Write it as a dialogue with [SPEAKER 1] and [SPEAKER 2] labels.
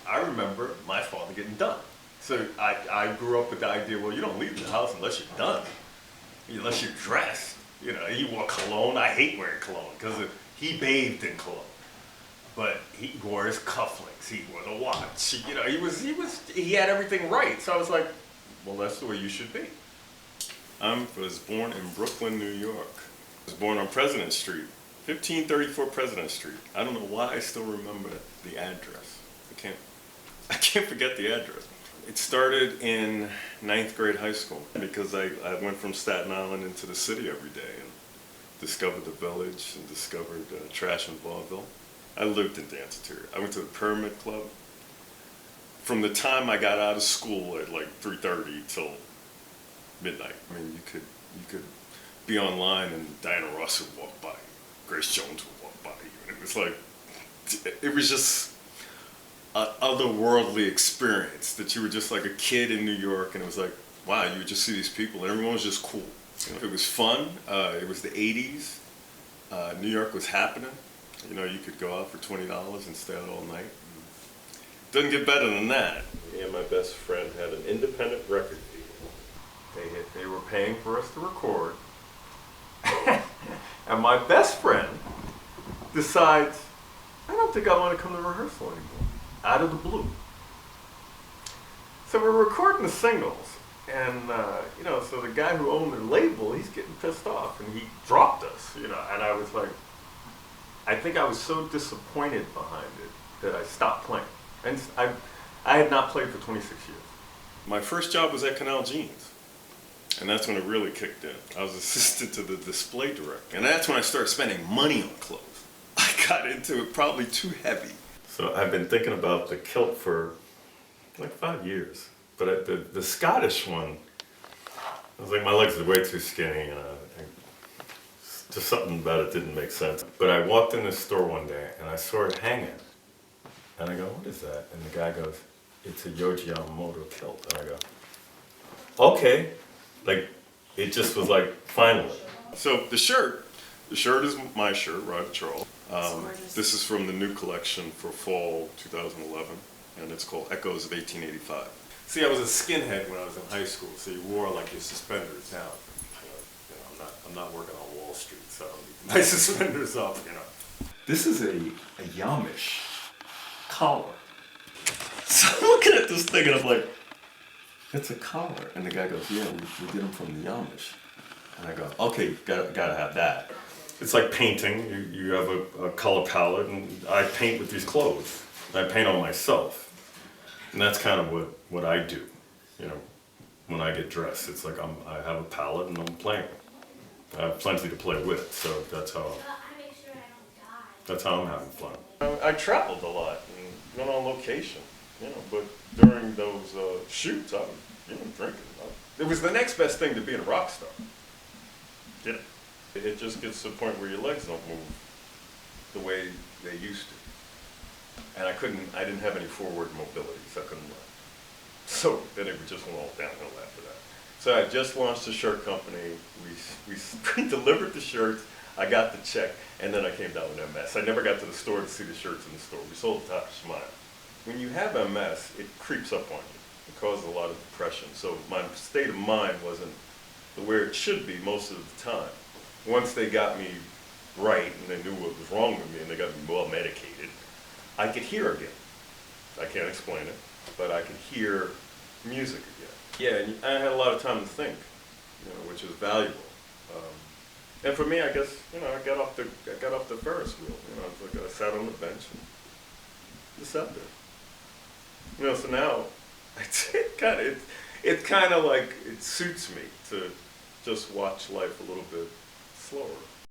[SPEAKER 1] I remember my father getting done. So I grew up with the idea, well, you don't leave the house unless you're done, unless you're dressed. You know, he wore cologne. I hate wearing cologne because he bathed in cologne. But he wore his cufflinks. He wore the watch. You know, he had everything right. So I was like, well, that's the way you should be. I was born in Brooklyn, New York. I was born on President Street, 1534 President Street. I don't know why I still remember the address. I can't forget the address. It started in 9th grade high school because I went from Staten Island into the city every day and discovered the village and discovered trash in vaudeville. I lived in Danceteria. I went to the Pyramid Club. From the time I got out of school at like 3:30 till midnight. I mean, you could be online and Diana Ross would walk by, Grace Jones would walk by you, and it was just an otherworldly experience that you were just like a kid in New York, and it was like, wow, you would just see these people, and everyone was just cool. You know, it was fun. It was the 80s. New York was happening. You know, you could go out for $20 and stay out all night. Doesn't get better than that. Me and my best friend had an independent record deal. They were paying for us to record. And my best friend decides, I don't think I want to come to rehearsal anymore. Out of the blue. So we're recording the singles. And, you know, so the guy who owned the label, he's getting pissed off. And he dropped us, you know. And I was like, I think I was so disappointed behind it that I stopped playing. And I had not played for 26 years. My first job was at Canal Jeans. And that's when it really kicked in. I was assistant to the display director. And that's when I started spending money on clothes. I got into it probably too heavy. So I've been thinking about the kilt for like 5 years. But the Scottish one, I was like, my legs are way too skinny. And just something about it didn't make sense. But I walked in the store one day and I saw it hanging. And I go, what is that? And the guy goes, it's a Yohji Yamamoto kilt. And I go, okay. Like, it just was like, finally. So the shirt is my shirt, Rod Charles. This is from the new collection for fall 2011, and it's called Echoes of 1885. See, I was a skinhead when I was in high school, so you wore like your suspenders down. You know, I'm not working on Wall Street, so my suspenders up, you know. This is a Yamish collar. So I'm looking at this thing and I'm like, it's a collar. And the guy goes, yeah, we did them from the Yamish. And I go, okay, gotta have that. It's like painting. You have a color palette, and I paint with these clothes. I paint on myself. And that's kind of what I do, you know, when I get dressed. It's like I have a palette and I'm playing. I have plenty to play with, so that's how I'm having fun. I traveled a lot and went on location, you know, but during those shoots, I was drinking. It was the next best thing to being a rock star. Yeah. It just gets to the point where your legs don't move the way they used to. And I didn't have any forward mobility, so I couldn't run. So then it just went all downhill after that. So I just launched a shirt company. We delivered the shirts. I got the check, and then I came down with MS. I never got to the store to see the shirts in the store. We sold the top of Smile. When you have MS, it creeps up on you. It causes a lot of depression. So my state of mind wasn't where it should be most of the time. Once they got me right and they knew what was wrong with me and they got me well medicated, I could hear again. I can't explain it, but I could hear music again. Yeah, and I had a lot of time to think, you know, which was valuable. And for me, I guess, you know, I got off the Ferris wheel. You know, it's like I sat on the bench and just sat there. You know, so now it kind of like it suits me to just watch life a little bit slower.